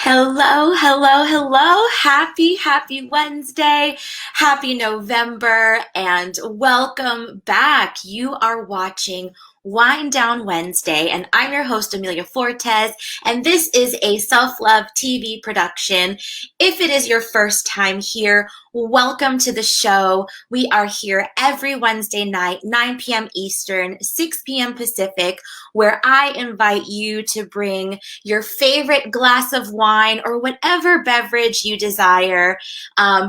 Hello, hello, hello. Happy Wednesday. Happy November and welcome back. You are watching Wind Down Wednesday and I'm your host Amelia Fortes and this is a self-love TV production. If it is your first time here, welcome to the show. We are here every Wednesday night, 9 p.m. Eastern, 6 p.m. Pacific, where I invite you to bring your favorite glass of wine or whatever beverage you desire.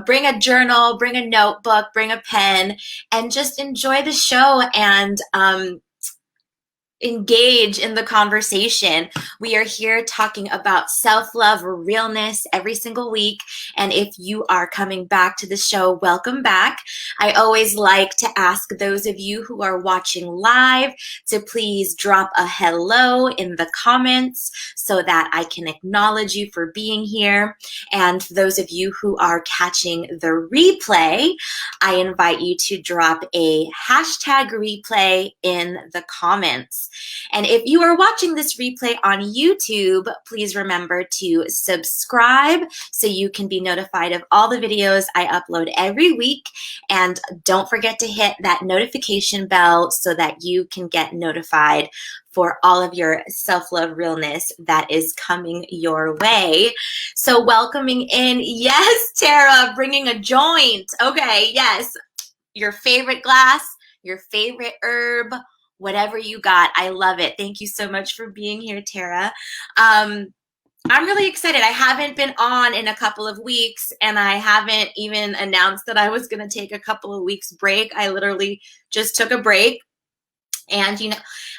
Bring a journal, bring a notebook, bring a pen, and just enjoy the show and engage in the conversation. We are here talking about self-love, realness every single week. And if you are coming back to the show, welcome back. I always like to ask those of you who are watching live to please drop a hello in the comments so that I can acknowledge you for being here. And those of you who are catching the replay, I invite you to drop a hashtag replay in the comments. And if you are watching this replay on YouTube, please remember to subscribe so you can be notified of all the videos I upload every week. And don't forget to hit that notification bell so that you can get notified for all of your self-love realness that is coming your way. So welcoming in, yes, Tara, bringing a joint. Okay, yes, your favorite glass, your favorite herb, whatever you got. I love it. Thank you so much for being here, Tara. I'm really excited. I haven't been on in a couple of weeks and I haven't even announced that I was going to take a couple of weeks break. I literally just took a break. And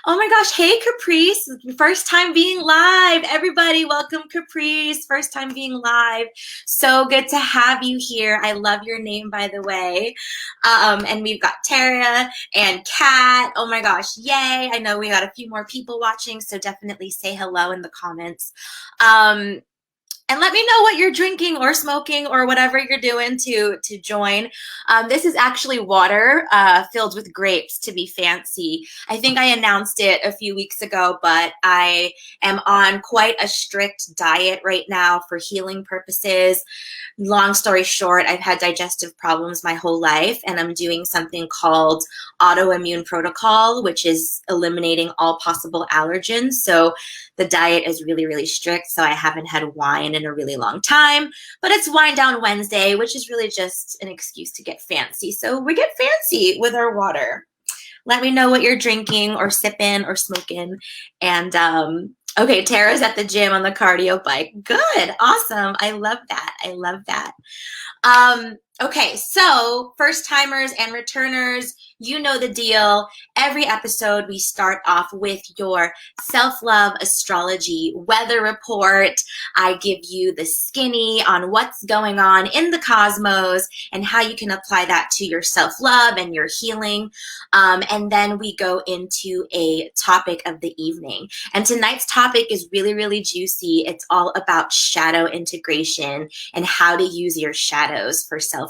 oh my gosh, hey Caprice, first time being live. Everybody, welcome Caprice, first time being live. So good to have you here. I love your name, by the way. And we've got Tara and Kat. Oh my gosh, yay. I know we got a few more people watching, so definitely say hello in the comments. And let me know what you're drinking or smoking or whatever you're doing to join. This is actually water filled with grapes to be fancy. I think I announced it a few weeks ago, but I am on quite a strict diet right now for healing purposes. Long story short, I've had digestive problems my whole life, and I'm doing something called autoimmune protocol, which is eliminating all possible allergens. So the diet is really, really strict, so I haven't had wine in a really long time, but it's Wind Down Wednesday, which is really just an excuse to get fancy. So we get fancy with our water. Let me know what you're drinking or sipping or smoking. And okay, Tara's at the gym on the cardio bike. Good, awesome. I love that. I love that. Okay, so first timers and returners, you know the deal. Every episode we start off with your self-love astrology weather report. I give you the skinny on what's going on in the cosmos and how you can apply that to your self-love and your healing. And then we go into a topic of the evening. And tonight's topic is really, really juicy. It's all about shadow integration and how to use your shadows for self-love.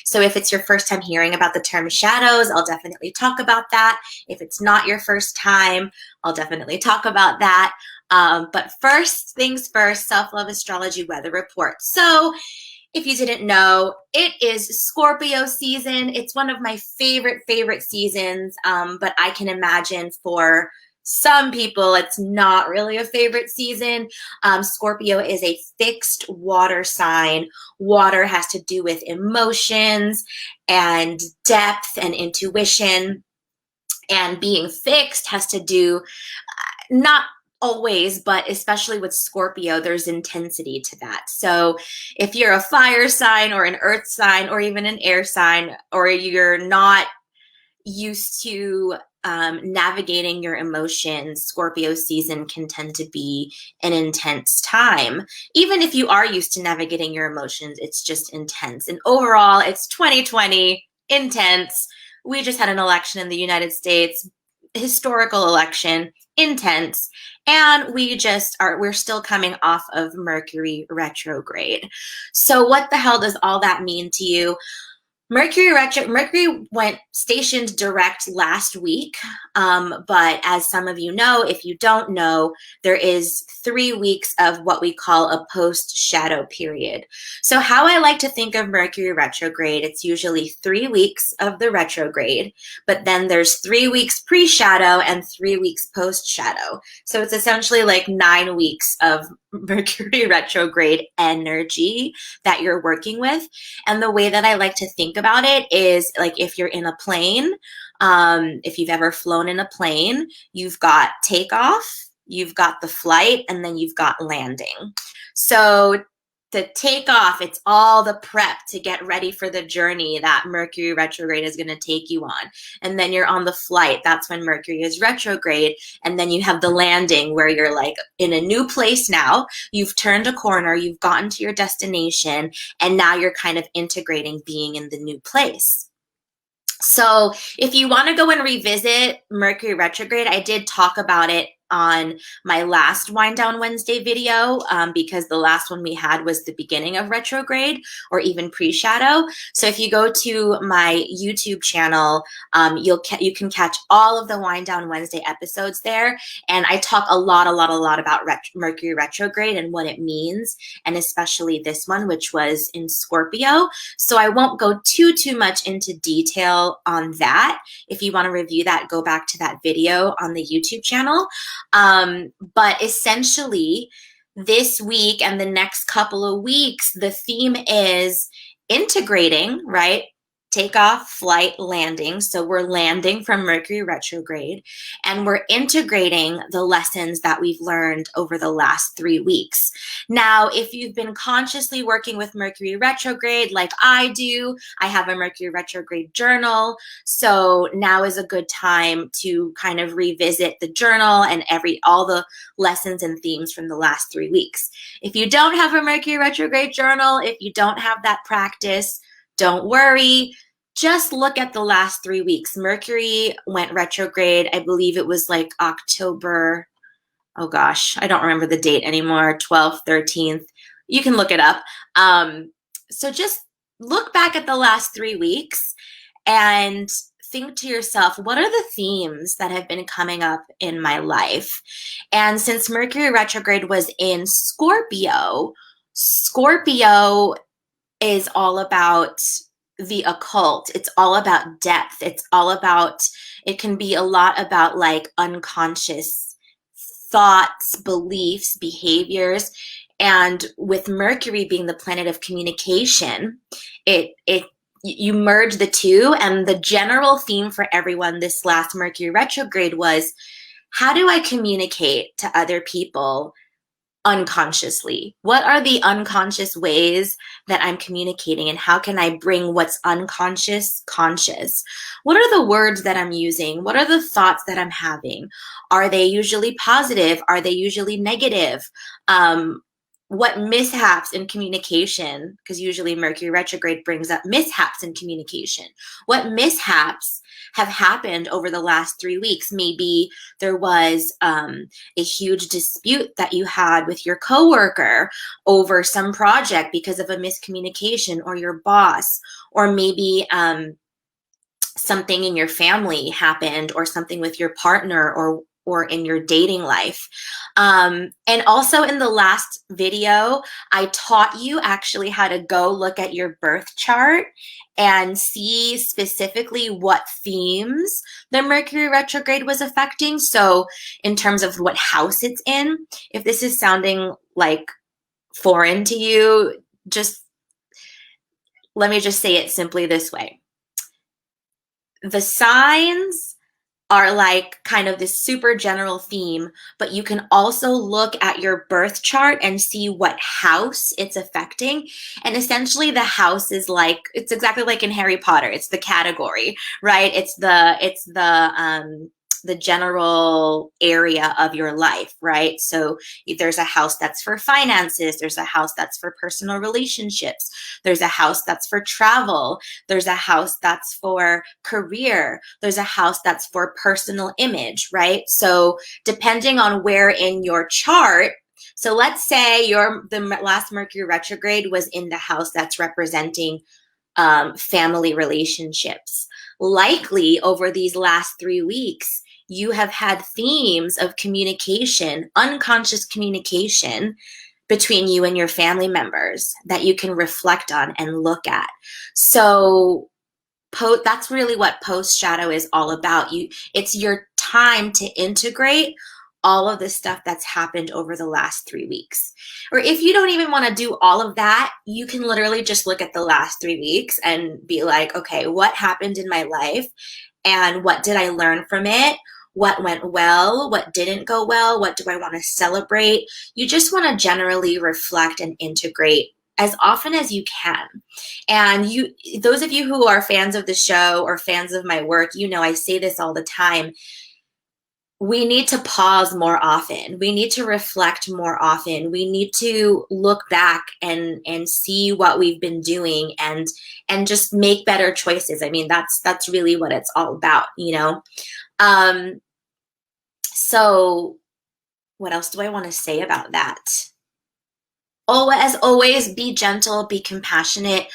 So if it's your first time hearing about the term shadows, I'll definitely talk about that. If it's not your first time, I'll definitely talk about that. But first things first, self-love astrology weather report. So if you didn't know, it is Scorpio season. It's one of my favorite seasons, but I can imagine for some people, it's not really a favorite season. Scorpio is a fixed water sign. Water has to do with emotions and depth and intuition. And being fixed has to do, not always, but especially with Scorpio, there's intensity to that. So if you're a fire sign or an earth sign or even an air sign, or you're not used to navigating your emotions, Scorpio season can tend to be an intense time. Even if you are used to navigating your emotions, it's just intense. And overall, it's 2020, intense. We just had an election in the United States, historical election, intense. And we're still coming off of Mercury retrograde. So what the hell does all that mean to you? Mercury went stationed direct last week, but as some of you know, if you don't know, there is 3 weeks of what we call a post-shadow period. So how I like to think of Mercury retrograde, it's usually 3 weeks of the retrograde, but then there's 3 weeks pre-shadow and 3 weeks post-shadow. So it's essentially like 9 weeks of Mercury retrograde energy that you're working with. And the way that I like to think about it is like if you're in a plane, if you've ever flown in a plane, you've got takeoff, you've got the flight, and then you've got landing. So the takeoff, it's all the prep to get ready for the journey that Mercury retrograde is going to take you on. And then you're on the flight. That's when Mercury is retrograde. And then you have the landing where you're like in a new place now. You've turned a corner, you've gotten to your destination, and now you're kind of integrating being in the new place. So if you want to go and revisit Mercury retrograde, I did talk about it on my last Wind Down Wednesday video, because the last one we had was the beginning of retrograde or even pre-shadow. So if you go to my YouTube channel, you can catch all of the Wind Down Wednesday episodes there. And I talk a lot about Mercury retrograde and what it means, and especially this one, which was in Scorpio. So I won't go too much into detail on that. If you want to review that, go back to that video on the YouTube channel. But essentially this week and the next couple of weeks, the theme is integrating, right? Takeoff, flight, landing. So we're landing from Mercury retrograde and we're integrating the lessons that we've learned over the last 3 weeks. Now, if you've been consciously working with Mercury retrograde like I do, I have a Mercury retrograde journal. So now is a good time to kind of revisit the journal and all the lessons and themes from the last 3 weeks. If you don't have a Mercury retrograde journal, if you don't have that practice, don't worry. Just look at the last 3 weeks. Mercury went retrograde. I believe it was like October. Oh gosh, I don't remember the date anymore. 12th, 13th. You can look it up. So just look back at the last 3 weeks and think to yourself, what are the themes that have been coming up in my life? And since Mercury retrograde was in Scorpio, Scorpio is all about the occult. It's all about depth. It's all about, it can be a lot about like unconscious thoughts, beliefs, behaviors. And with Mercury being the planet of communication, you merge the two. And the general theme for everyone this last Mercury retrograde was, how do I communicate to other people unconsciously? What are the unconscious ways that I'm communicating, and how can I bring what's unconscious conscious? What are the words that I'm using? What are the thoughts that I'm having? Are they usually positive? Are they usually negative? What mishaps in communication, because usually Mercury retrograde brings up mishaps in communication. What mishaps have happened over the last 3 weeks? Maybe there was a huge dispute that you had with your coworker over some project because of a miscommunication, or your boss, or maybe something in your family happened, or something with your partner, or in your dating life. And also in the last video, I taught you actually how to go look at your birth chart and see specifically what themes the Mercury retrograde was affecting. So in terms of what house it's in, if this is sounding like foreign to you, let me just say it simply this way. The signs are like kind of this super general theme, but you can also look at your birth chart and see what house it's affecting. And essentially the house is like, it's exactly like in Harry Potter. It's the category, right? It's the general area of your life, right? So there's a house that's for finances. There's a house that's for personal relationships. There's a house that's for travel. There's a house that's for career. There's a house that's for personal image, right? So depending on where in your chart, so let's say the last Mercury retrograde was in the house that's representing family relationships. Likely over these last 3 weeks, you have had themes of communication, unconscious communication between you and your family members that you can reflect on and look at. So that's really what post shadow is all about. It's your time to integrate all of the stuff that's happened over the last 3 weeks. Or if you don't even want to do all of that, you can literally just look at the last 3 weeks and be like, okay, what happened in my life and what did I learn from it? What went well? What didn't go well? What do I want to celebrate? You just want to generally reflect and integrate as often as you can. And those of you who are fans of the show or fans of my work, you know I say this all the time. We need to pause more often. We need to reflect more often. We need to look back and see what we've been doing and just make better choices. I mean, that's really what it's all about, you know? So what else do I want to say about that? Oh, as always, be gentle, be compassionate.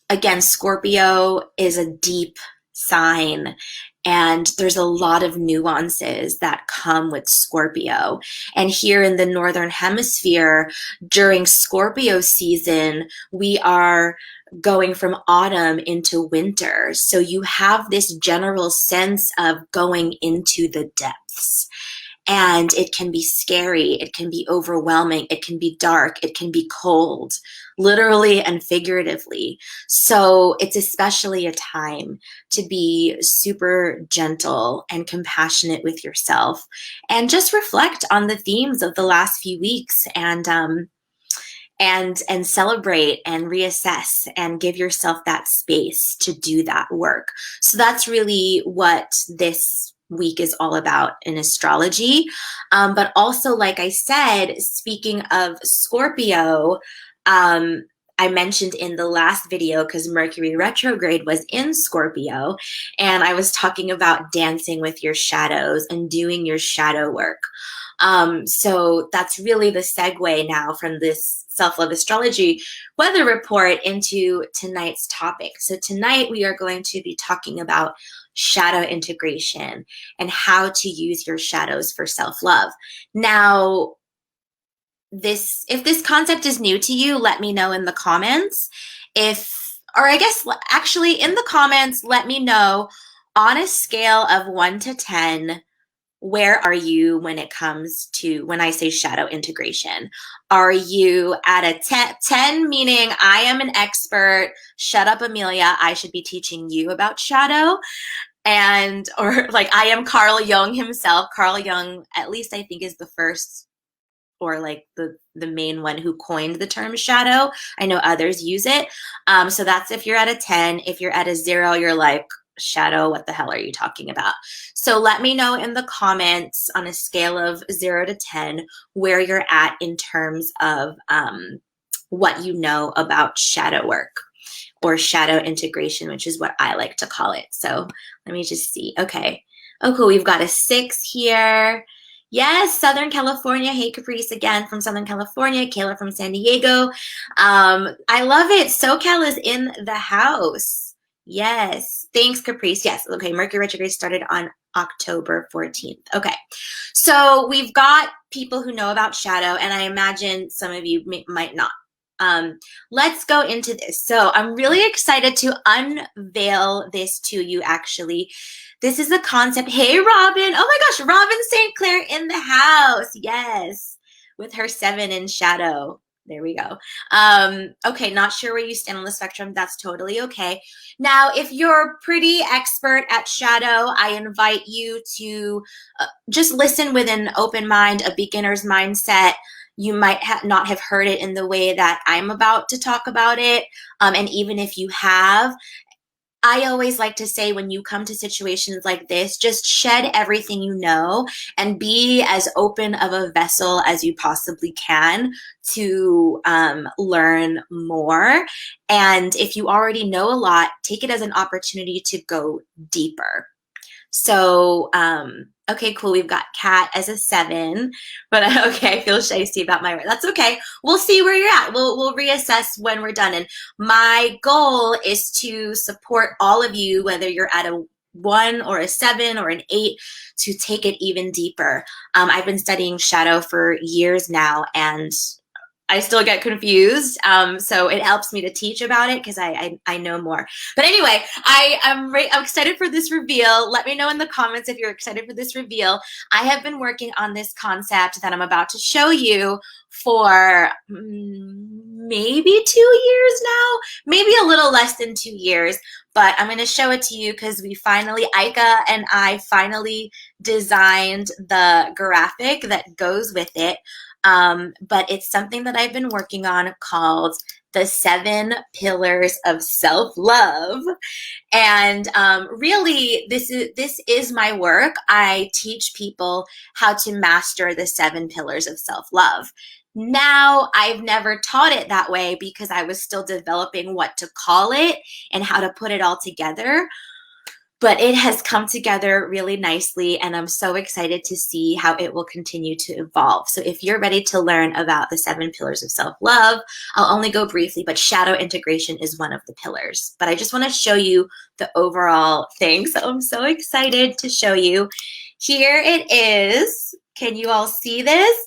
Again, Scorpio is a deep sign, and there's a lot of nuances that come with Scorpio. And here in the Northern Hemisphere, during Scorpio season, we are going from autumn into winter. So you have this general sense of going into the depths. And it can be scary, it can be overwhelming, it can be dark, it can be cold, literally and figuratively. So it's especially a time to be super gentle and compassionate with yourself and just reflect on the themes of the last few weeks and celebrate and reassess and give yourself that space to do that work. So that's really what this week is all about in astrology. But also, like I said, speaking of Scorpio, I mentioned in the last video, because Mercury retrograde was in Scorpio, and I was talking about dancing with your shadows and doing your shadow work. So that's really the segue now from this self-love astrology weather report into tonight's topic. So tonight we are going to be talking about shadow integration and how to use your shadows for self-love. Now, if this concept is new to you, let me know in the comments. Actually in the comments, let me know on a scale of 1 to 10, where are you when it comes to when I say shadow integration? Are you at a 10, meaning I am an expert, shut up, Amelia, I should be teaching you about shadow? Or like I am Carl Jung himself. Carl Jung, at least I think, is the first or like the main one who coined the term shadow. I know others use it. So that's if you're at a 10. If you're at a 0, you're like, shadow, what the hell are you talking about? So let me know in the comments on a scale of 0 to 10 where you're at in terms of what you know about shadow work or shadow integration, which is what I like to call it. So let me just see. Okay. Oh, cool. We've got a 6 here. Yes, Southern California. Hey, Caprice again from Southern California. Kayla from San Diego. I love it. SoCal is in the house. Yes. Thanks, Caprice. Yes. Okay. Mercury retrograde started on October 14th. Okay. So we've got people who know about shadow, and I imagine some of you might not. Let's go into this. So I'm really excited to unveil this to you, actually. This is a concept. Hey, Robin. Oh my gosh, Robin St. Clair in the house. Yes. With her 7 in shadow. There we go. Okay, not sure where you stand on the spectrum. That's totally okay. Now, if you're pretty expert at shadow, I invite you to just listen with an open mind, a beginner's mindset. You might not have heard it in the way that I'm about to talk about it. And even if you have, I always like to say when you come to situations like this, just shed everything you know and be as open of a vessel as you possibly can to learn more. And if you already know a lot, take it as an opportunity to go deeper. So, okay, cool. We've got Kat as a 7, but okay, I feel *ḥicy about my, that's okay. We'll see where you're at. We'll reassess when we're done. And my goal is to support all of you, whether you're at a 1 or a 7 or an 8, to take it even deeper. I've been studying shadow for years now, and I still get confused, so it helps me to teach about it because I know more. But anyway, I'm excited for this reveal. Let me know in the comments if you're excited for this reveal. I have been working on this concept that I'm about to show you for maybe 2 years now, maybe a little less than 2 years. But I'm going to show it to you because 𝘂𝗍 and I finally designed the graphic that goes with it. But it's something that I've been working on called the 7 Pillars of Self-Love. And really, this is my work. I teach people how to master the 7 Pillars of Self-Love. Now, I've never taught it that way because I was still developing what to call it and how to put it all together. But it has come together really nicely, and I'm so excited to see how it will continue to evolve. So if you're ready to learn about the 7 Pillars of Self-Love, I'll only go briefly, but shadow integration is one of the pillars. But I just want to show you the overall thing. So I'm so excited to show you. Here it is. Can you all see this?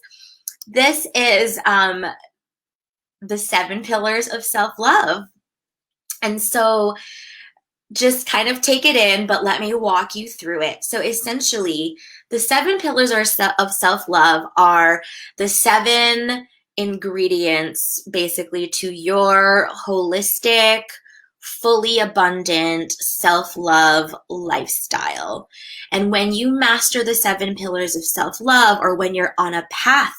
This is the 7 Pillars of Self-Love. And so just kind of take it in, but let me walk you through it. So essentially, the 7 pillars of self-love are the 7 ingredients, basically, to your holistic, fully abundant self-love lifestyle. And when you master the 7 pillars of self-love, or when you're on a path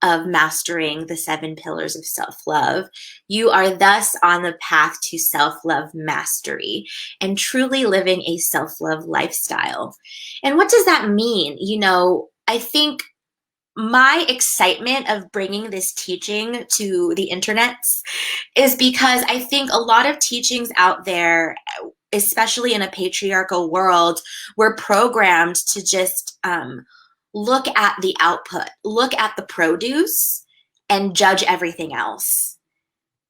of mastering the 7 pillars of self-love, you are thus on the path to self-love mastery and truly living a self-love lifestyle. And what does that mean? You know, I think my excitement of bringing this teaching to the internets is because I think a lot of teachings out there, especially in a patriarchal world, we're programmed to just look at the output, look at the produce, and judge everything else.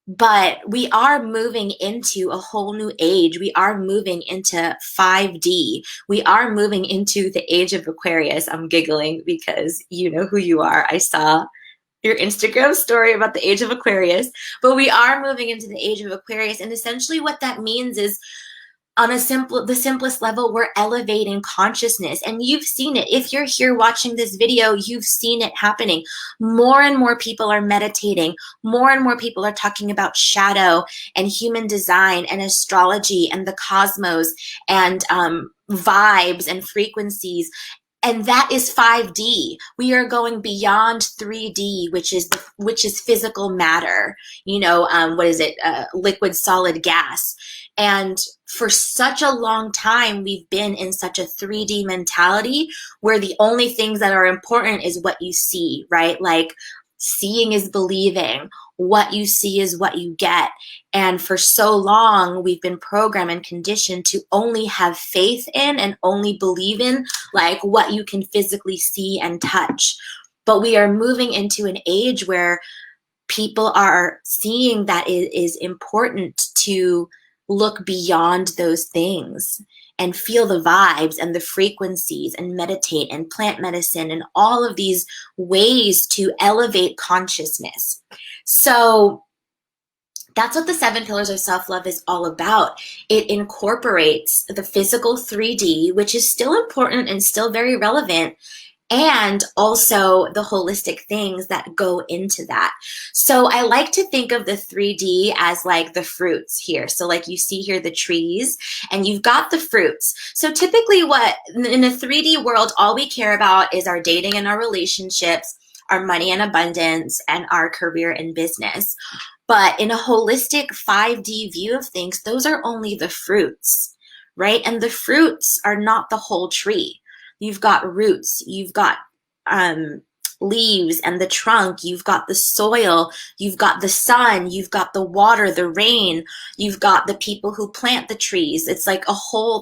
But we are moving into a whole new age. We are moving into 5D. We are moving into the age of Aquarius. I'm giggling because you know who you are. I saw your Instagram story about the age of Aquarius. But we are moving into the age of Aquarius. And essentially what that means is, on the simplest level, we're elevating consciousness. And you've seen it. If you're here watching this video, you've seen it happening. More and more people are meditating. More and more people are talking about shadow and human design and astrology and the cosmos and vibes and frequencies. And that is 5D. We are going beyond 3D, which is physical matter. You know, what is it? Liquid, solid, gas. And for such a long time, we've been in such a 3D mentality where the only things that are important is what you see, right? Like, seeing is believing. What you see is what you get. And for so long, we've been programmed and conditioned to only have faith in and only believe in like what you can physically see and touch. But we are moving into an age where people are seeing that it is important to look beyond those things and feel the vibes and the frequencies and meditate and plant medicine and all of these ways to elevate consciousness. So that's what the 7 pillars of self-love is all about. It incorporates the physical 3D, which is still important and still very relevant, and also the holistic things that go into that. So I like to think of the 3D as like the fruits here. So like you see here the trees, and you've got the fruits. So typically what in a 3D world, all we care about is our dating and our relationships, our money and abundance, and our career and business. But in a holistic 5D view of things, those are only the fruits, right? And the fruits are not the whole tree. You've got roots, you've got leaves and the trunk, you've got the soil, you've got the sun, you've got the water, the rain, you've got the people who plant the trees. It's like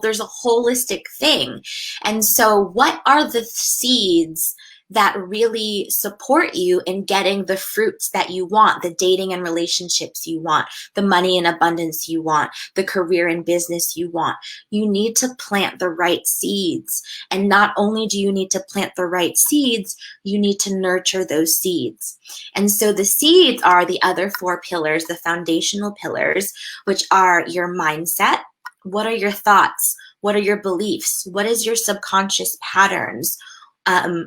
there's a holistic thing. And so what are the seeds that really support you in getting the fruits that you want, the dating and relationships you want, the money and abundance you want, the career and business you want? You need to plant the right seeds. And not only do you need to plant the right seeds, you need to nurture those seeds. And so the seeds are the other 4 pillars, the foundational pillars, which are your mindset. What are your thoughts? What are your beliefs? What is your subconscious patterns?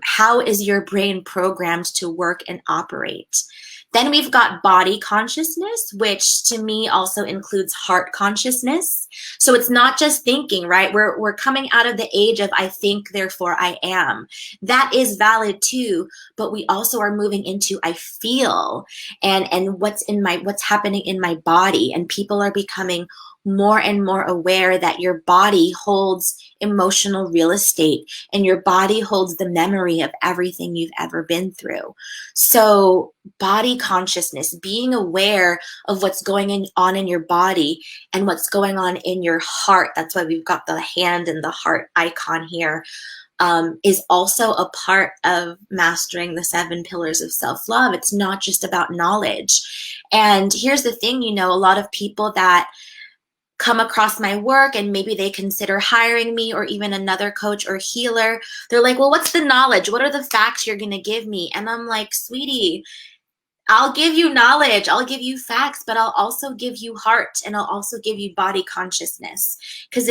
How is your brain programmed to work and operate? Then we've got body consciousness, which to me also includes heart consciousness. So it's not just thinking, right? We're coming out of the age of I think, therefore I am. That is valid too, but we also are moving into I feel and what's happening in my body. And people are becoming more and more aware that your body holds emotional real estate and your body holds the memory of everything you've ever been through. So body consciousness, being aware of what's going on in your body and what's going on in your heart. That's why we've got the hand and the heart icon here. Is also a part of mastering the 7 pillars of self-love. It's not just about knowledge. And here's the thing, a lot of people that come across my work and maybe they consider hiring me or even another coach or healer, they're like, well, what's the knowledge? What are the facts you're going to give me? And I'm like, sweetie, I'll give you knowledge, I'll give you facts, but I'll also give you heart and I'll also give you body consciousness, because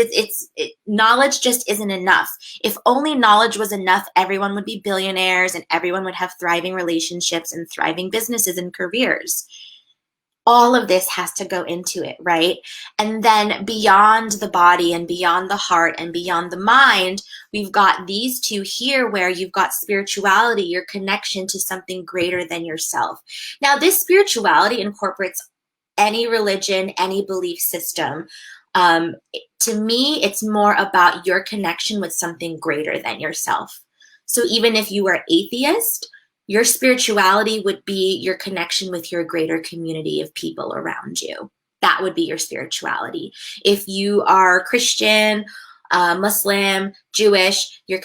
knowledge just isn't enough. If only knowledge was enough, everyone would be billionaires and everyone would have thriving relationships and thriving businesses and careers. All of this has to go into it, right? And then beyond the body and beyond the heart and beyond the mind, we've got these 2 here where you've got spirituality, your connection to something greater than yourself. Now, this spirituality incorporates any religion, any belief system. To me, it's more about your connection with something greater than yourself. So even if you are atheist, your spirituality would be your connection with your greater community of people around you. That would be your spirituality. If you are Christian, Muslim, Jewish, your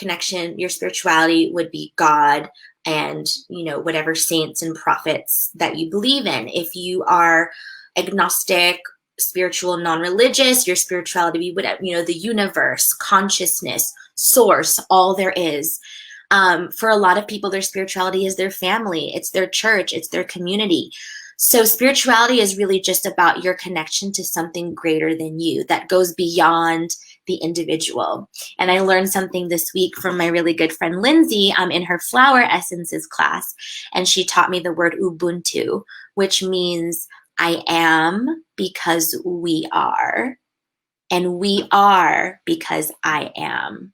spirituality would be God and, whatever saints and prophets that you believe in. If you are agnostic, spiritual, non-religious, your spirituality would, the universe, consciousness, source, all there is. For a lot of people, their spirituality is their family, it's their church, it's their community. So spirituality is really just about your connection to something greater than you that goes beyond the individual. And I learned something this week from my really good friend Lindsay in her flower essences class, and she taught me the word Ubuntu, which means I am because we are, and we are because I am.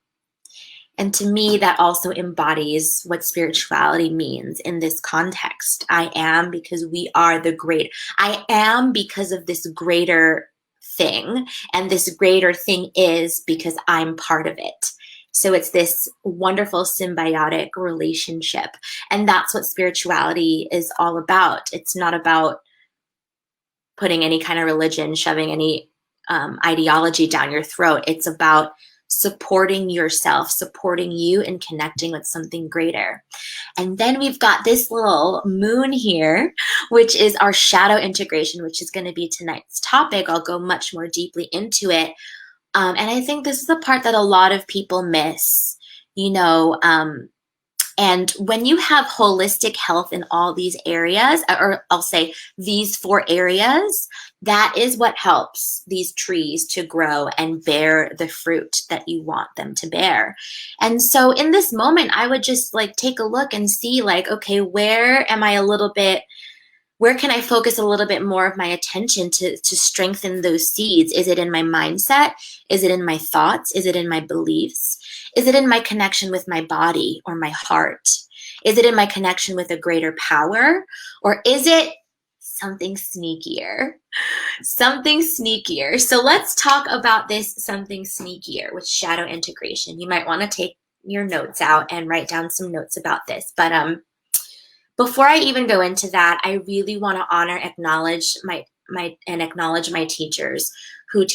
And to me, that also embodies what spirituality means in this context. I am because we are the great. I am because of this greater thing. And this greater thing is because I'm part of it. So it's this wonderful symbiotic relationship. And that's what spirituality is all about. It's not about putting any kind of religion, shoving any ideology down your throat. It's about supporting yourself, supporting you, and connecting with something greater. And then we've got this little moon here, which is our shadow integration, which is going to be tonight's topic. I'll go much more deeply into it. And I think this is the part that a lot of people miss, and when you have holistic health in all these areas, or I'll say these 4 areas, that is what helps these trees to grow and bear the fruit that you want them to bear. And so in this moment, I would just take a look and see okay, where can I focus a little bit more of my attention to strengthen those seeds? Is it in my mindset? Is it in my thoughts? Is it in my beliefs? Is it in my connection with my body or my heart? Is it in my connection with a greater power? Or is it something sneakier? Something sneakier. So let's talk about this something sneakier with shadow integration. You might want to take your notes out and write down some notes about this. But before I even go into that, I really want to honor, acknowledge my teachers who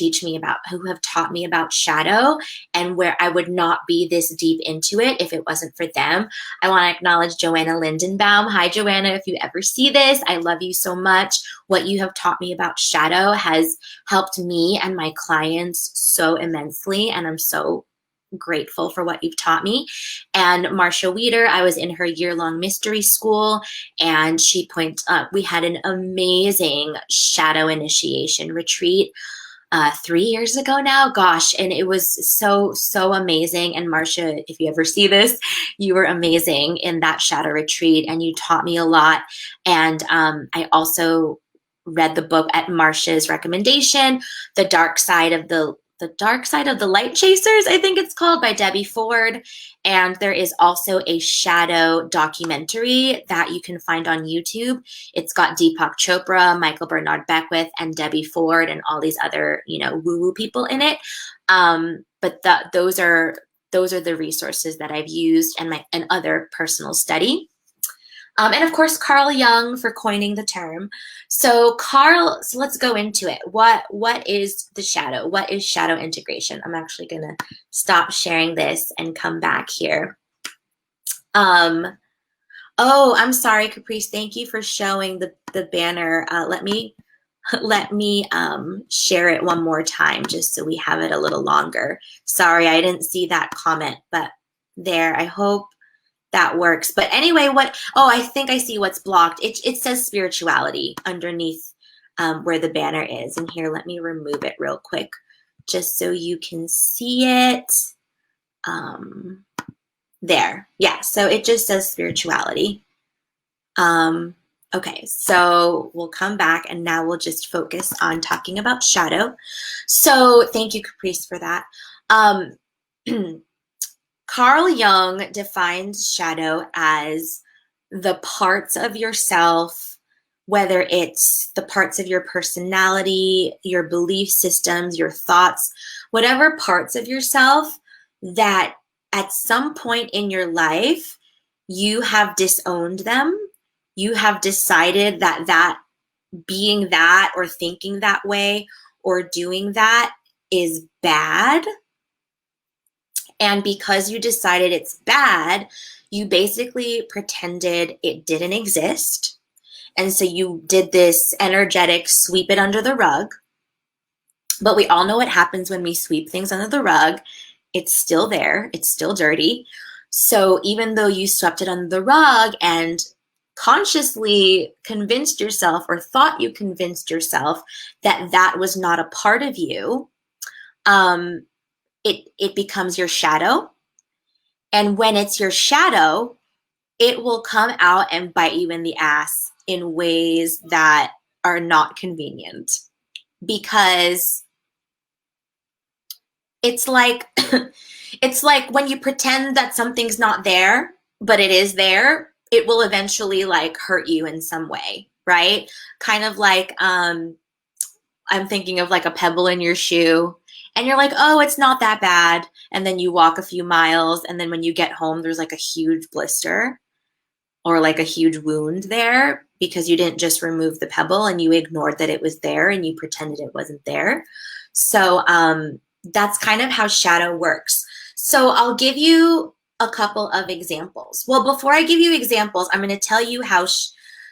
have taught me about shadow, and where I would not be this deep into it if it wasn't for them. I want to acknowledge Joanna Lindenbaum. Hi, Joanna, if you ever see this, I love you so much. What you have taught me about shadow has helped me and my clients so immensely, and I'm so grateful for what you've taught me. And Marcia Weeder, I was in her year-long mystery school, and we had an amazing shadow initiation retreat 3 years ago now, gosh, and it was so amazing. And Marcia, if you ever see this, you were amazing in that shadow retreat, and you taught me a lot. And I also read the book at Marcia's recommendation, The Dark Side of the Light Chasers, I think it's called, by Debbie Ford. And there is also a shadow documentary that you can find on YouTube. It's got Deepak Chopra, Michael Bernard Beckwith, and Debbie Ford, and all these other, woo-woo people in it. But those are the resources that I've used and other personal study. And of course, Carl Jung for coining the term. So let's go into it. What is the shadow? What is shadow integration? I'm actually gonna stop sharing this and come back here. Oh, I'm sorry, Caprice. Thank you for showing the banner. Let me share it one more time just so we have it a little longer. Sorry, I didn't see that comment, but there, I hope that works. But anyway, I think I see what's blocked. It says spirituality underneath where the banner is. And here, let me remove it real quick just so you can see it. There. Yeah, so it just says spirituality. Okay, so we'll come back, and now we'll just focus on talking about shadow. So thank you, Caprice, for that. Carl Jung defines shadow as the parts of yourself, whether it's the parts of your personality, your belief systems, your thoughts, whatever parts of yourself that at some point in your life, you have disowned them. You have decided that being that or thinking that way or doing that is bad. And because you decided it's bad, you basically pretended it didn't exist. And so you did this energetic sweep it under the rug. But we all know what happens when we sweep things under the rug. It's still there. It's still dirty. So even though you swept it under the rug and consciously convinced yourself or thought you convinced yourself that that was not a part of you, it becomes your shadow. And when it's your shadow, it will come out and bite you in the ass in ways that are not convenient, because it's like it's like when you pretend that something's not there, but it is there, it will eventually like hurt you in some way, right? Kind of like I'm thinking of like a pebble in your shoe. And you're like, oh, it's not that bad. And then you walk a few miles, and then when you get home, there's like a huge blister or like a huge wound there because you didn't just remove the pebble and you ignored that it was there and you pretended it wasn't there. So that's kind of how shadow works. So I'll give you a couple of examples. Well, before I give you examples, I'm going to tell you how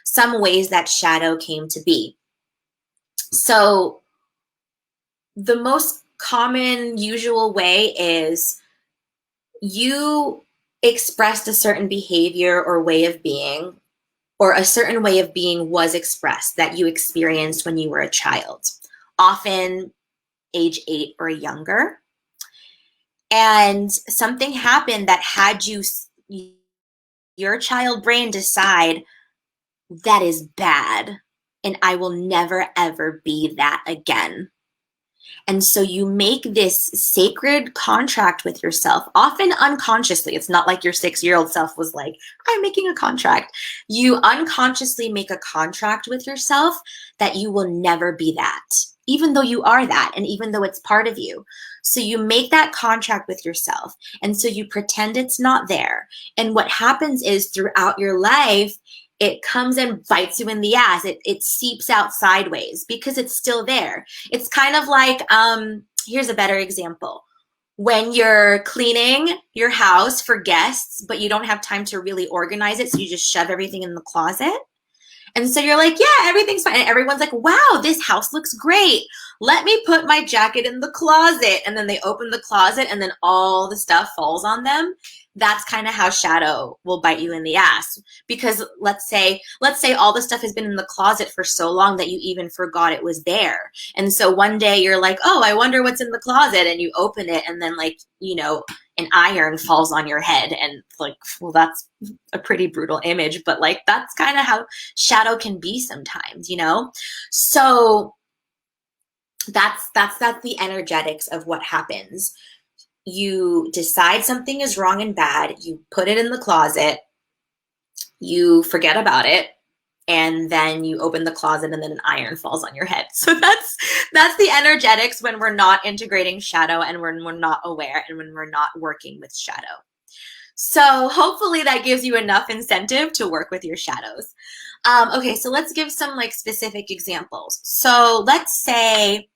some ways that shadow came to be. So the most common, usual way is you expressed a certain behavior or way of being, or a certain way of being was expressed that you experienced when you were a child, often age 8 or younger. And something happened that had your child brain decide that is bad and I will never ever be that again. And so you make this sacred contract with yourself, often unconsciously. It's not like your 6-year-old self was like, I'm making a contract. You unconsciously make a contract with yourself that you will never be that, even though you are that, and even though it's part of you. So you make that contract with yourself. And so you pretend it's not there. And what happens is throughout your life, it comes and bites you in the ass. It seeps out sideways because it's still there. It's kind of like, here's a better example. When you're cleaning your house for guests, but you don't have time to really organize it, so you just shove everything in the closet. And so you're like, yeah, everything's fine. And everyone's like, wow, this house looks great. Let me put my jacket in the closet. And then they open the closet and then all the stuff falls on them. That's kind of how shadow will bite you in the ass. Because let's say all the stuff has been in the closet for so long that you even forgot it was there. And so one day you're like, oh, I wonder what's in the closet. And you open it and then, like, you know, an iron falls on your head. And like, well, that's a pretty brutal image, but like, that's kind of how shadow can be sometimes, you know? So that's the energetics of what happens. You decide something is wrong and bad, you put it in the closet, you forget about it, and then you open the closet and then an iron falls on your head. So that's the energetics when we're not integrating shadow and when we're not aware and when we're not working with shadow. So hopefully that gives you enough incentive to work with your shadows. Okay, so let's give some like specific examples. So let's say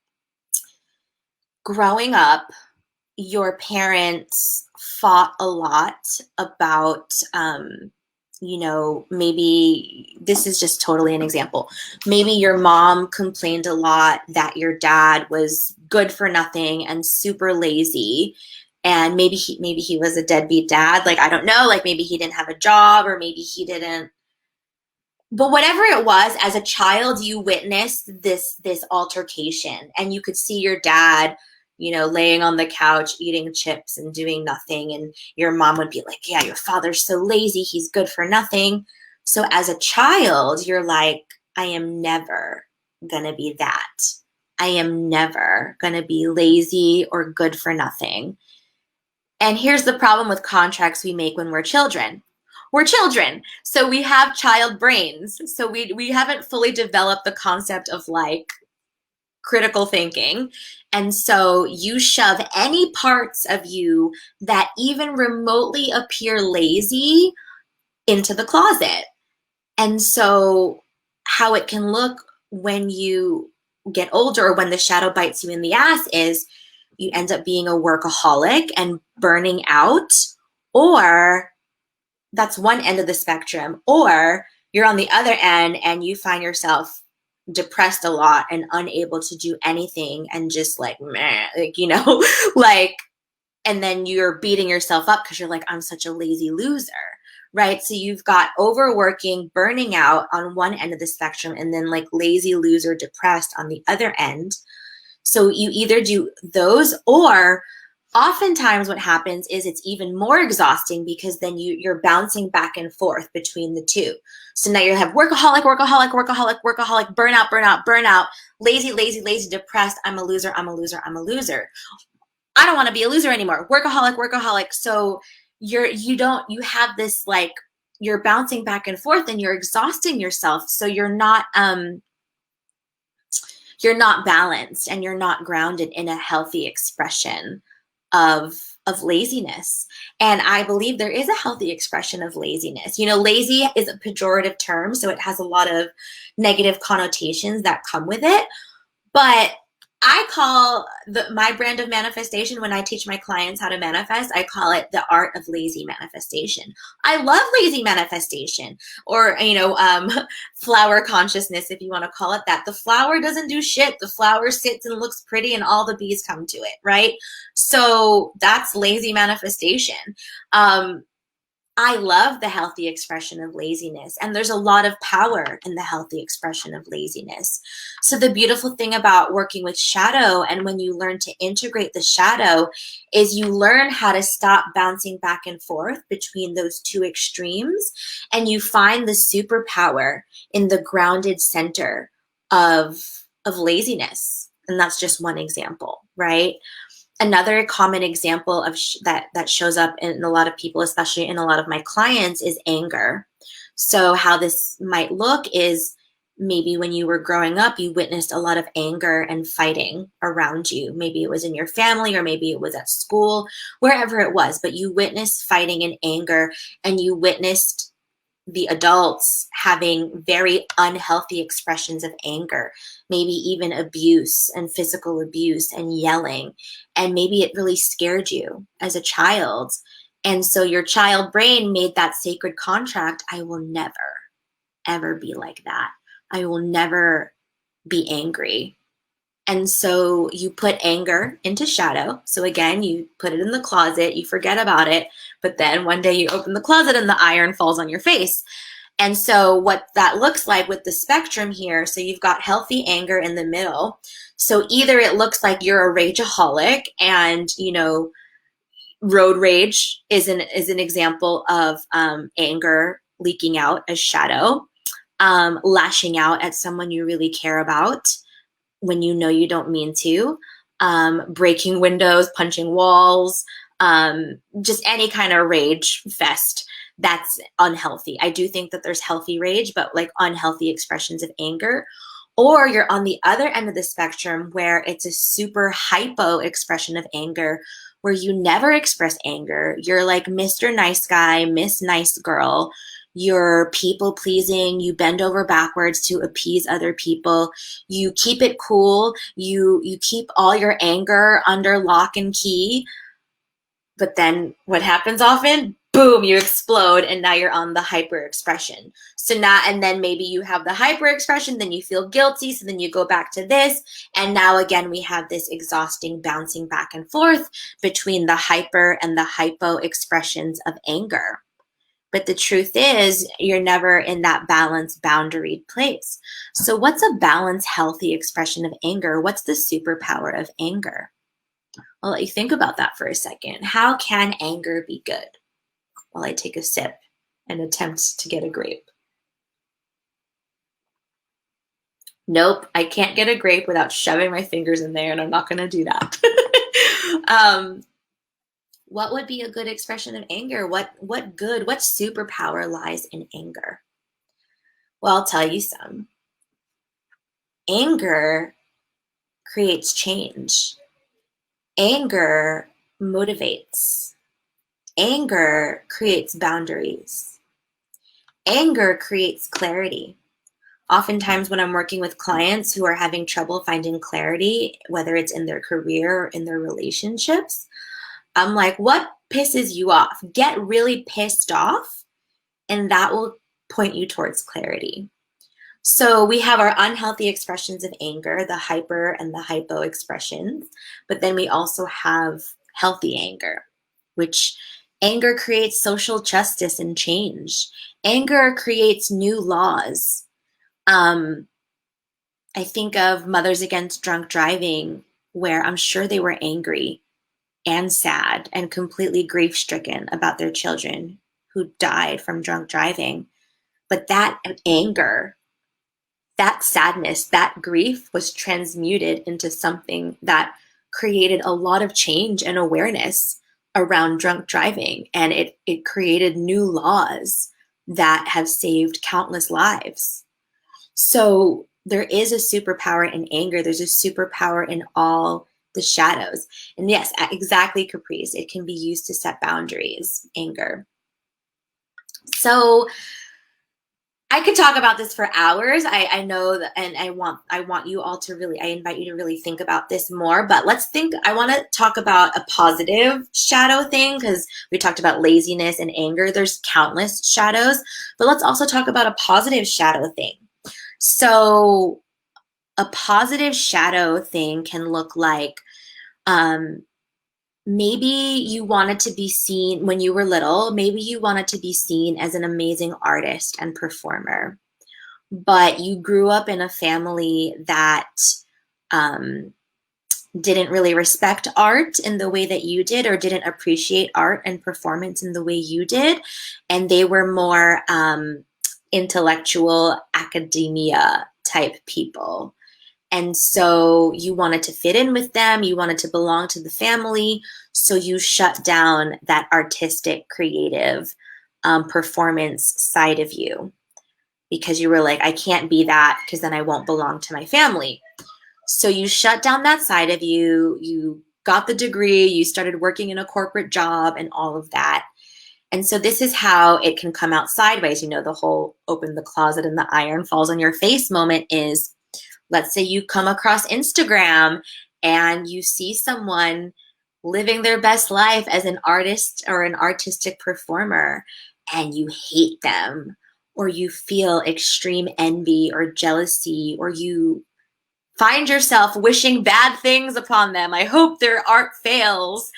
growing up, your parents fought a lot about, you know, maybe this is just totally an example. Maybe your mom complained a lot that your dad was good for nothing and super lazy. And maybe he was a deadbeat dad. Like, I don't know, like maybe he didn't have a job or maybe he didn't. But whatever it was, as a child, you witnessed this altercation and you could see your dad, you know, laying on the couch, eating chips and doing nothing. And your mom would be like, yeah, your father's so lazy. He's good for nothing. So as a child, you're like, I am never going to be that. I am never going to be lazy or good for nothing. And here's the problem with contracts we make when we're children. We're children, so we have child brains. So we haven't fully developed the concept of like critical thinking. And so you shove any parts of you that even remotely appear lazy into the closet. And so how it can look when you get older or when the shadow bites you in the ass is you end up being a workaholic and burning out, or that's one end of the spectrum, or you're on the other end and you find yourself depressed a lot and unable to do anything and just like, meh, like, you know, like, and then you're beating yourself up because you're like, I'm such a lazy loser, right? So you've got overworking, burning out on one end of the spectrum, and then like lazy loser, depressed on the other end. So you either do those, or oftentimes what happens is it's even more exhausting because then you're bouncing back and forth between the two. So now you have workaholic, workaholic, workaholic, workaholic, burnout, burnout, burnout, lazy, lazy, lazy, depressed. I'm a loser, I'm a loser, I'm a loser. I don't want to be a loser anymore. Workaholic, workaholic. So you have this like, you're bouncing back and forth and you're exhausting yourself. So you're not balanced and you're not grounded in a healthy expression of laziness. And I believe there is a healthy expression of laziness. You know, lazy is a pejorative term, so it has a lot of negative connotations that come with it. But I call my brand of manifestation, when I teach my clients how to manifest, I call it the art of lazy manifestation. I love lazy manifestation, or, you know, flower consciousness, if you want to call it that. The flower doesn't do shit. The flower sits and looks pretty and all the bees come to it, right? So that's lazy manifestation. I love the healthy expression of laziness, and there's a lot of power in the healthy expression of laziness. So the beautiful thing about working with shadow, and when you learn to integrate the shadow, is you learn how to stop bouncing back and forth between those two extremes, and you find the superpower in the grounded center of laziness. And that's just one example, right? Another common example of that shows up in a lot of people, especially in a lot of my clients, is anger. So how this might look is maybe when you were growing up, you witnessed a lot of anger and fighting around you. Maybe it was in your family, or maybe it was at school, wherever it was, but you witnessed fighting and anger, and you witnessed the adults having very unhealthy expressions of anger, maybe even abuse and physical abuse and yelling. And maybe it really scared you as a child. And so your child brain made that sacred contract. I will never, ever be like that. I will never be angry. And so you put anger into shadow. So again, you put it in the closet, you forget about it, but then one day you open the closet and the iron falls on your face. And so what that looks like with the spectrum here, so you've got healthy anger in the middle. So either it looks like you're a rageaholic and, you know, road rage is an example of anger leaking out as shadow, lashing out at someone you really care about when you know you don't mean to, breaking windows, punching walls, just any kind of rage fest that's unhealthy. I do think that there's healthy rage, but like unhealthy expressions of anger. Or you're on the other end of the spectrum where it's a super hypo expression of anger, where you never express anger. You're like Mr. Nice Guy, Miss Nice Girl. You're people pleasing. You bend over backwards to appease other people. You keep it cool. You keep all your anger under lock and key. But then what happens often? Boom, you explode, and now you're on the hyper expression. So now, and then maybe you have the hyper expression, then you feel guilty, so then you go back to this, and now again we have this exhausting bouncing back and forth between the hyper and the hypo expressions of anger. But the truth is, you're never in that balanced, boundaried place. So what's a balanced, healthy expression of anger? What's the superpower of anger? I'll let you think about that for a second. How can anger be good? While I take a sip and attempt to get a grape. Nope, I can't get a grape without shoving my fingers in there, and I'm not going to do that. What would be a good expression of anger? What superpower lies in anger? Well, I'll tell you some. Anger creates change. Anger motivates. Anger creates boundaries. Anger creates clarity. Oftentimes when I'm working with clients who are having trouble finding clarity, whether it's in their career or in their relationships, I'm like, what pisses you off? Get really pissed off, and that will point you towards clarity. So we have our unhealthy expressions of anger, the hyper and the hypo expressions, but then we also have healthy anger, which anger creates social justice and change. Anger creates new laws. I think of Mothers Against Drunk Driving, where I'm sure they were angry and sad and completely grief-stricken about their children who died from drunk driving. But that anger, that sadness, that grief was transmuted into something that created a lot of change and awareness around drunk driving, and it created new laws that have saved countless lives. So there is a superpower in anger. There's a superpower in all the shadows. And yes, exactly, Caprice. It can be used to set boundaries, anger. So I could talk about this for hours. I know that, and I want you all to really, I invite you to really think about this more, but I want to talk about a positive shadow thing, because we talked about laziness and anger. There's countless shadows, but let's also talk about a positive shadow thing. So a positive shadow thing can look like, maybe you wanted to be seen when you were little, maybe you wanted to be seen as an amazing artist and performer, but you grew up in a family that didn't really respect art in the way that you did, or didn't appreciate art and performance in the way you did. And they were more intellectual, academia type people. And so you wanted to fit in with them, you wanted to belong to the family, so you shut down that artistic, creative, performance side of you, because you were like, I can't be that because then I won't belong to my family. So you shut down that side of you, you got the degree, you started working in a corporate job and all of that. And so this is how it can come out sideways. You know, the whole open the closet and the iron falls on your face moment is, let's say you come across Instagram and you see someone living their best life as an artist or an artistic performer, and you hate them, or you feel extreme envy or jealousy, or you find yourself wishing bad things upon them. I hope their art fails.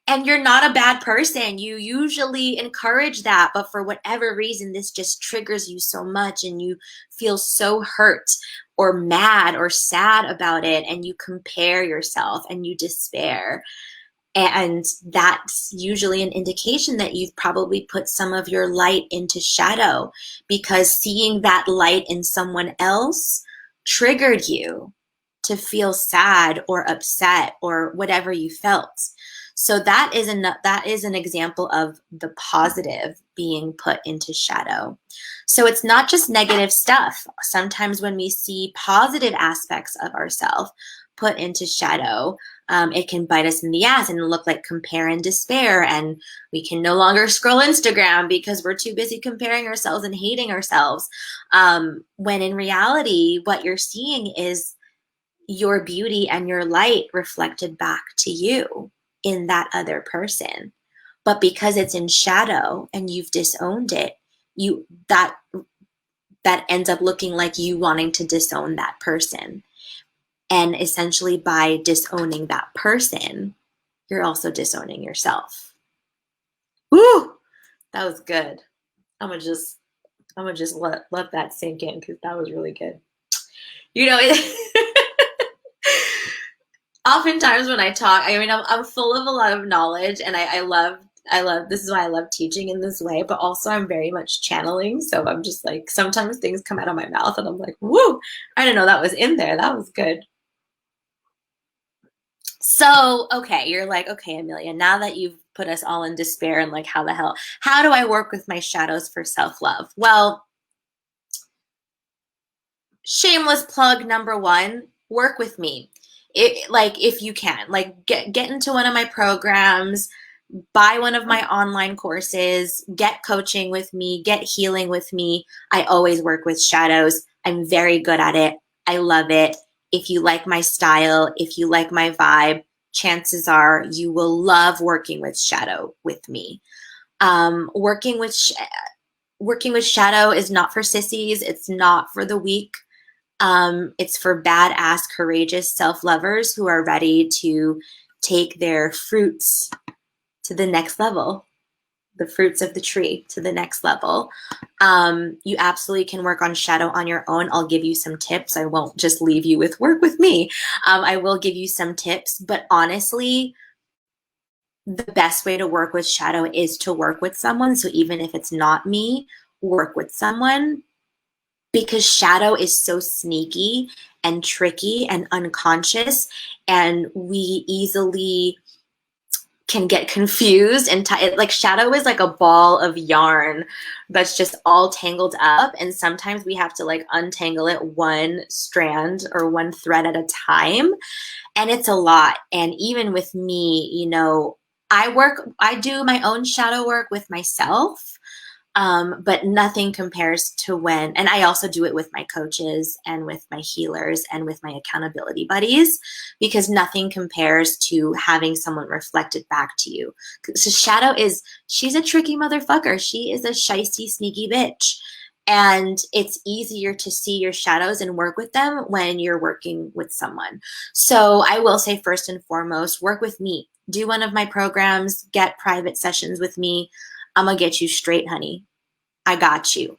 And you're not a bad person. You usually encourage that, but for whatever reason, this just triggers you so much and you feel so hurt or mad or sad about it, and you compare yourself and you despair. And that's usually an indication that you've probably put some of your light into shadow, because seeing that light in someone else triggered you to feel sad or upset or whatever you felt. So that is an example of the positive being put into shadow. So it's not just negative stuff. Sometimes when we see positive aspects of ourselves put into shadow, it can bite us in the ass and look like compare and despair, and we can no longer scroll Instagram because we're too busy comparing ourselves and hating ourselves. When in reality, what you're seeing is your beauty and your light reflected back to you in that other person. But because it's in shadow and you've disowned it, that ends up looking like you wanting to disown that person. And essentially by disowning that person, you're also disowning yourself. Woo! That was good. I'm gonna just let that sink in, because that was really good. You know, oftentimes when I talk, I mean, I'm full of a lot of knowledge, and I love, this is why I love teaching in this way, but also I'm very much channeling. So I'm just like, sometimes things come out of my mouth and I'm like, woo, I didn't know that was in there. That was good. So, okay, you're like, okay, Amelia, now that you've put us all in despair and like, how do I work with my shadows for self-love? Well, shameless plug number one, work with me. If you can, like get into one of my programs, buy one of my online courses, get coaching with me, get healing with me. I always work with shadows. I'm very good at it. I love it. If you like my style, if you like my vibe, chances are you will love working with shadow with me. Working with shadow is not for sissies. It's not for the weak. It's for badass, courageous self-lovers who are ready to take their fruits to the next level, the fruits of the tree to the next level. You absolutely can work on shadow on your own. I'll give you some tips. I won't just leave you with work with me. I will give you some tips, but honestly, the best way to work with shadow is to work with someone. So even if it's not me, work with someone, because shadow is so sneaky and tricky and unconscious, and we easily can get confused and like shadow is like a ball of yarn that's just all tangled up, and sometimes we have to like untangle it one strand or one thread at a time, and it's a lot. And even with me, you know, I do my own shadow work with myself, but nothing compares to when, and I also do it with my coaches and with my healers and with my accountability buddies, because nothing compares to having someone reflect it back to you. So shadow she's a tricky motherfucker. She is a 𝘬𝗍𝑦, sneaky bitch. And it's easier to see your shadows and work with them when you're working with someone. So I will say, first and foremost, work with me. Do one of my programs, get private sessions with me. I'm gonna get you straight, honey. I got you.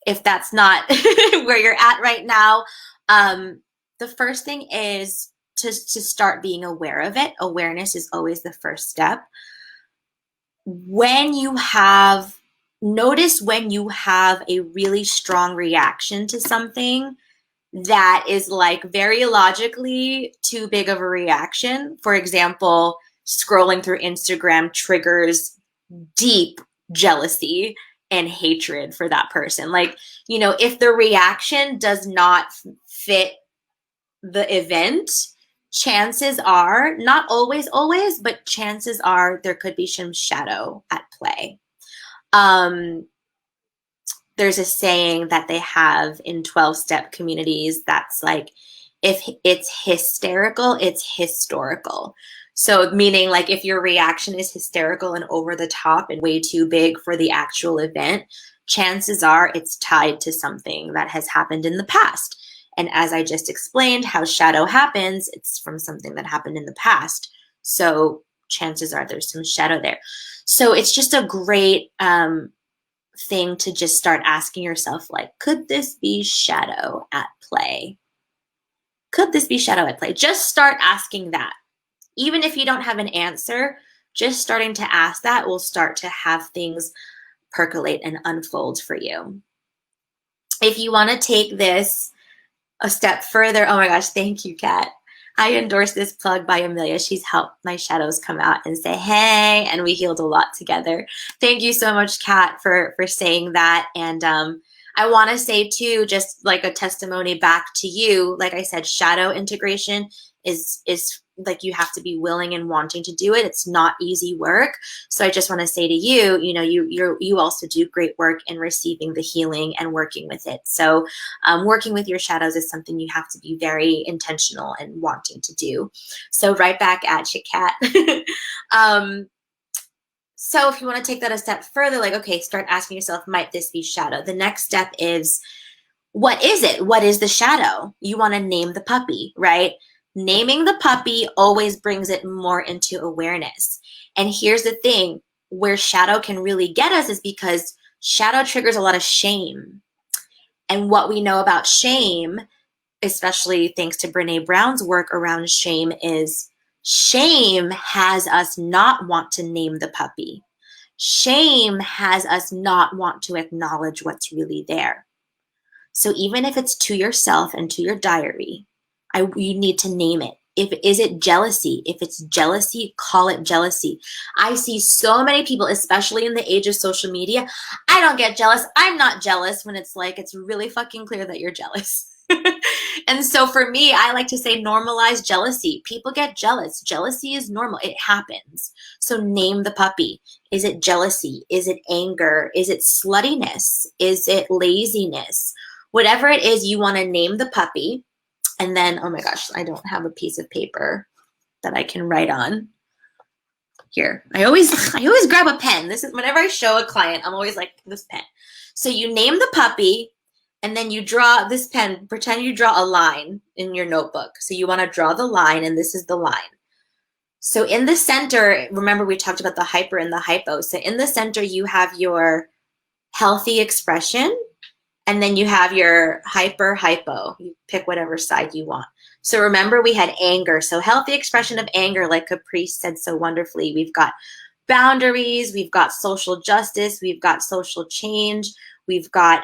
If that's not where you're at right now, the first thing is to start being aware of it. Awareness is always the first step. Notice when you have a really strong reaction to something that is like very logically too big of a reaction. For example, scrolling through Instagram triggers deep jealousy and hatred for that person. Like, you know, if the reaction does not fit the event, chances are, not always, but chances are there could be some shadow at play. There's a saying that they have in 12-step communities that's like, if it's hysterical, it's historical. So meaning like if your reaction is hysterical and over the top and way too big for the actual event, chances are it's tied to something that has happened in the past. And as I just explained, how shadow happens, it's from something that happened in the past. So chances are there's some shadow there. So it's just a great thing to just start asking yourself, like, could this be shadow at play? Could this be shadow at play? Just start asking that. Even if you don't have an answer, just starting to ask that will start to have things percolate and unfold for you. If you want to take this a step further, oh my gosh, thank you, Kat. I endorse this plug by Amelia. She's helped my shadows come out and say, hey, and we healed a lot together. Thank you so much, Kat, for saying that. And I want to say too, just like a testimony back to you, like I said, shadow integration is like you have to be willing and wanting to do it. It's not easy work. So I just want to say to you, you know, you also do great work in receiving the healing and working with it. So working with your shadows is something you have to be very intentional and wanting to do. So right back at you, Kat. So if you want to take that a step further, like, okay, start asking yourself, might this be shadow? The next step is, what is it? What is the shadow? You want to name the puppy, right? Naming the puppy always brings it more into awareness. And here's the thing, where shadow can really get us is because shadow triggers a lot of shame. And what we know about shame, especially thanks to Brené Brown's work around shame, is shame has us not want to name the puppy. Shame has us not want to acknowledge what's really there. So even if it's to yourself and to your diary, you need to name it. Is it jealousy? If it's jealousy, call it jealousy. I see so many people, especially in the age of social media, I don't get jealous. I'm not jealous, when it's like, it's really fucking clear that you're jealous. And so for me, I like to say normalize jealousy. People get jealous. Jealousy is normal. It happens. So name the puppy. Is it jealousy? Is it anger? Is it sluttiness? Is it laziness? Whatever it is, you want to name the puppy. And then, oh my gosh, I don't have a piece of paper that I can write on. Here, I always grab a pen. This is whenever I show a client, I'm always like, this pen. So you name the puppy, and then you draw this pen, pretend you draw a line in your notebook. So you want to draw the line, and this is the line. So in the center, remember we talked about the hyper and the hypo. So in the center, you have your healthy expression, and then you have your hyper, hypo. You pick whatever side you want. So remember we had anger. So healthy expression of anger, like Caprice said so wonderfully. We've got boundaries, we've got social justice, we've got social change, we've got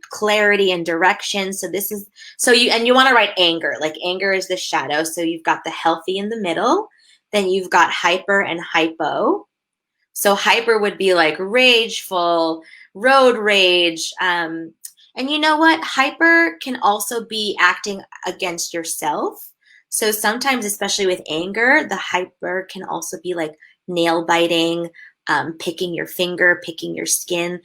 clarity and direction. So this is, you want to write anger, like anger is the shadow. So you've got the healthy in the middle, then you've got hyper and hypo. So hyper would be like rageful, road rage, and you know what? Hyper can also be acting against yourself. So sometimes, especially with anger, the hyper can also be like nail biting, picking your finger, picking your skin,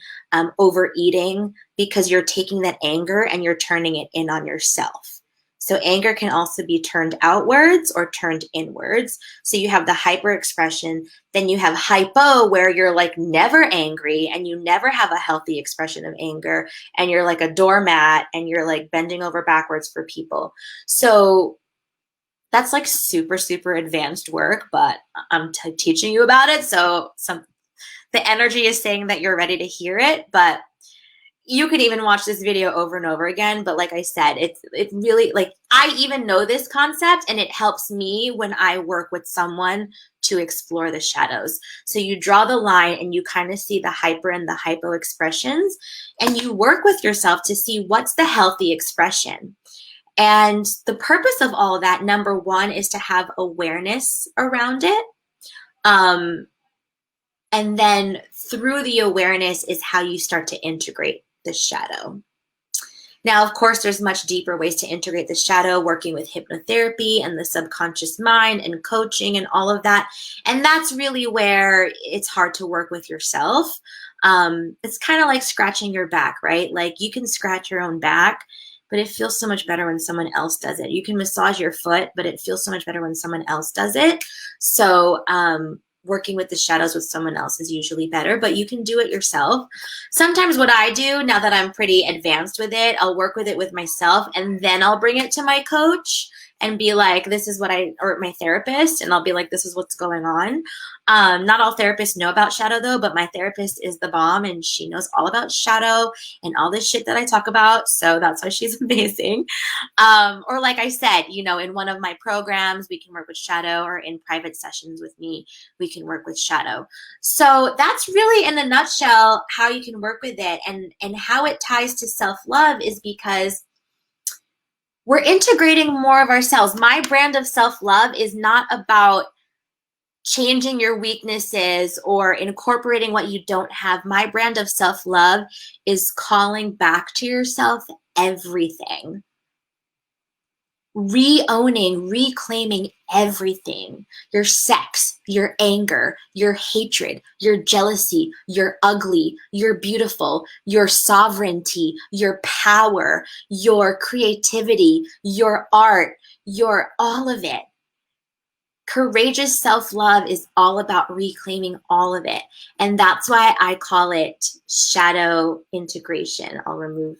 overeating, because you're taking that anger and you're turning it in on yourself. So anger can also be turned outwards or turned inwards. So you have the hyper expression, then you have hypo, where you're like never angry and you never have a healthy expression of anger, and you're like a doormat and you're like bending over backwards for people. So that's like super, super advanced work, but I'm teaching you about it. So the energy is saying that you're ready to hear it, but you could even watch this video over and over again. But like I said, it really, like, I even know this concept, and it helps me when I work with someone to explore the shadows. So you draw the line and you kind of see the hyper and the hypo expressions, and you work with yourself to see what's the healthy expression. And the purpose of all of that, number one, is to have awareness around it. And then through the awareness is how you start to integrate the shadow. Now, of course, there's much deeper ways to integrate the shadow, working with hypnotherapy and the subconscious mind and coaching and all of that. And that's really where it's hard to work with yourself. It's kind of like scratching your back, right? Like you can scratch your own back, but it feels so much better when someone else does it. You can massage your foot, but it feels so much better when someone else does it. So working with the shadows with someone else is usually better, but you can do it yourself. Sometimes what I do, now that I'm pretty advanced with it, I'll work with it with myself and then I'll bring it to my coach and be like, this is what or my therapist, and I'll be like, this is what's going on. Not all therapists know about shadow though, but my therapist is the bomb and she knows all about shadow and all this shit that I talk about. So that's why she's amazing. Or like I said, you know, in one of my programs, we can work with shadow, or in private sessions with me, we can work with shadow. So that's really in a nutshell how you can work with it, and how it ties to self-love is because we're integrating more of ourselves. My brand of self-love is not about changing your weaknesses or incorporating what you don't have. My brand of self-love is calling back to yourself everything. Re-owning, reclaiming everything. Your sex, your anger, your hatred, your jealousy, your ugly, your beautiful, your sovereignty, your power, your creativity, your art, your all of it. Courageous self-love is all about reclaiming all of it. And that's why I call it shadow integration. I'll remove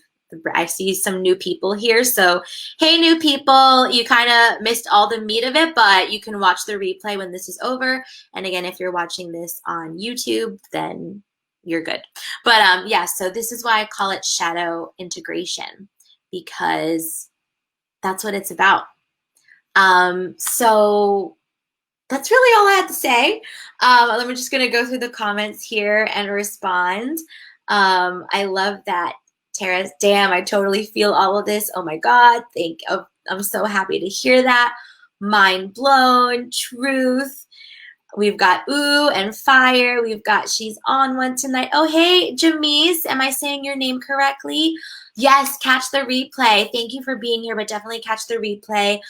I see some new people here. So, hey, new people, you kind of missed all the meat of it, but you can watch the replay when this is over. And again, if you're watching this on YouTube, then you're good. But yeah, so this is why I call it shadow integration, because that's what it's about. So that's really all I had to say. I'm just going to go through the comments here and respond. I love that. Tara's, damn, I totally feel all of this. Oh my God, I'm so happy to hear that. Mind blown, truth. We've got ooh and fire. We've got she's on one tonight. Oh, hey, Jamise, am I saying your name correctly? Yes, catch the replay. Thank you for being here, but definitely catch the replay.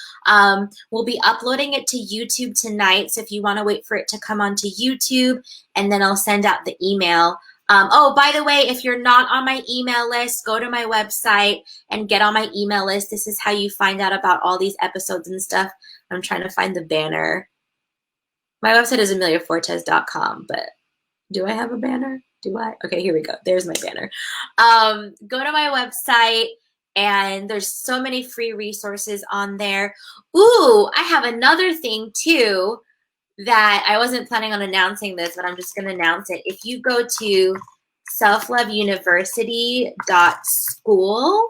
We'll be uploading it to YouTube tonight, so if you want to wait for it to come onto YouTube, and then I'll send out the email. Oh, by the way, if you're not on my email list, go to my website and get on my email list. This is how you find out about all these episodes and stuff. I'm trying to find the banner. My website is ameliafortes.com, but do I have a banner? Do I? Okay, here we go. There's my banner. Go to my website, and there's so many free resources on there. Ooh, I have another thing too that I wasn't planning on announcing this, but I'm just going to announce it. If you go to selfloveuniversity.school,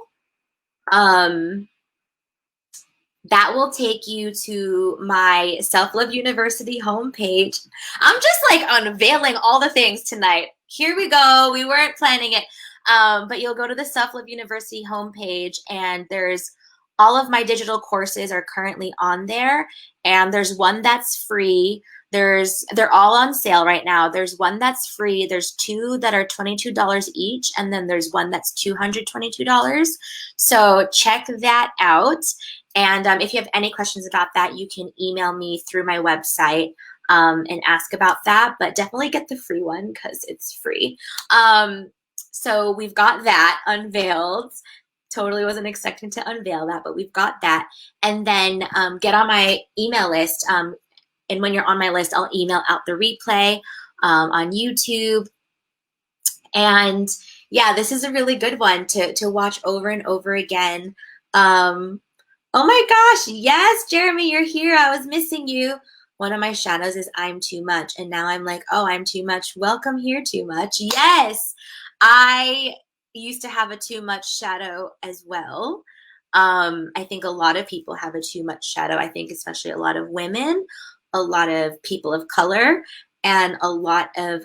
that will take you to my Self-Love University homepage. I'm just like unveiling all the things tonight. Here we go. We weren't planning it. But you'll go to the Self-Love University homepage, and there's all of my digital courses are currently on there, and there's one that's free. They're all on sale right now. There's one that's free. There's two that are $22 each, and then there's one that's $222. So check that out. And if you have any questions about that, you can email me through my website and ask about that. But definitely get the free one because it's free. So we've got that unveiled. Totally wasn't expecting to unveil that, but we've got that. And then get on my email list. And when you're on my list, I'll email out the replay on YouTube. And yeah, this is a really good one to watch over and over again. Oh my gosh, yes, Jeremy, you're here. I was missing you. One of my shadows is I'm too much. And now I'm like, oh, I'm too much. Welcome here, too much. Yes, I used to have a too much shadow as well. I think a lot of people have a too much shadow. I think especially a lot of women, a lot of people of color, and a lot of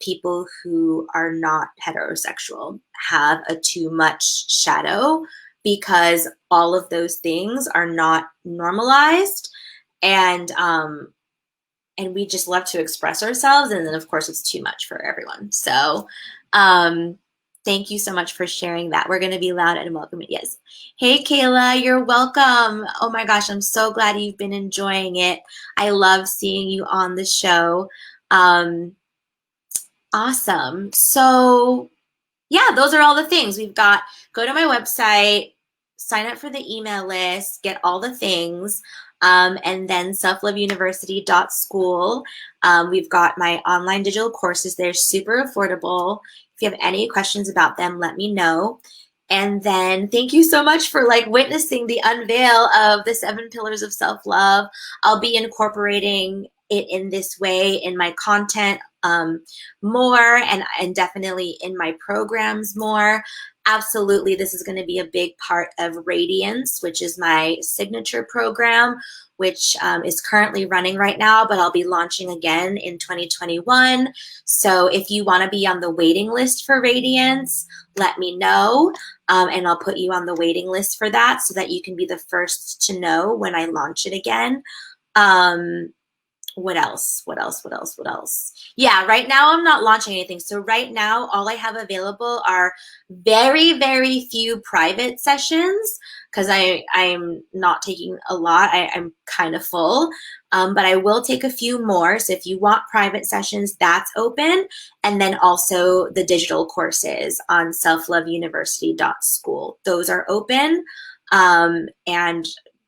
people who are not heterosexual have a too much shadow, because all of those things are not normalized, and we just love to express ourselves, and then of course it's too much for everyone. So thank you so much for sharing that. We're going to be loud and welcoming. Yes. Hey, Kayla, you're welcome. Oh my gosh, I'm so glad you've been enjoying it. I love seeing you on the show. Awesome. So yeah, those are all the things. We've got, go to my website, sign up for the email list, get all the things, and then selfloveuniversity.school. We've got my online digital courses. They're super affordable. If you have any questions about them, let me know. And then thank you so much for like witnessing the unveil of the 7 pillars of self-love. I'll be incorporating it in this way in my content more, and definitely in my programs more. Absolutely, this is going to be a big part of Radiance, which is my signature program, which is currently running right now, but I'll be launching again in 2021. So if you want to be on the waiting list for Radiance, let me know, and I'll put you on the waiting list for that so that you can be the first to know when I launch it again. What else? What else? What else? What else? Yeah, right now I'm not launching anything. So right now, all I have available are very, very few private sessions because I'm not taking a lot. I'm kind of full, but I will take a few more. So if you want private sessions, that's open. And then also the digital courses on selfloveuniversity.school. Those are open. And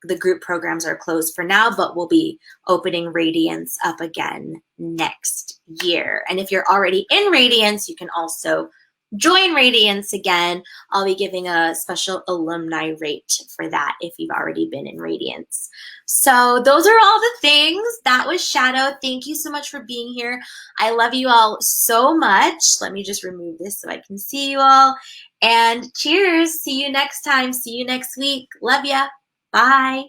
the group programs are closed for now, but we'll be opening Radiance up again next year. And if you're already in Radiance, you can also join Radiance again. I'll be giving a special alumni rate for that if you've already been in Radiance. So those are all the things. That was Shadow. Thank you so much for being here. I love you all so much. Let me just remove this so I can see you all. And cheers. See you next time. See you next week. Love ya. Bye.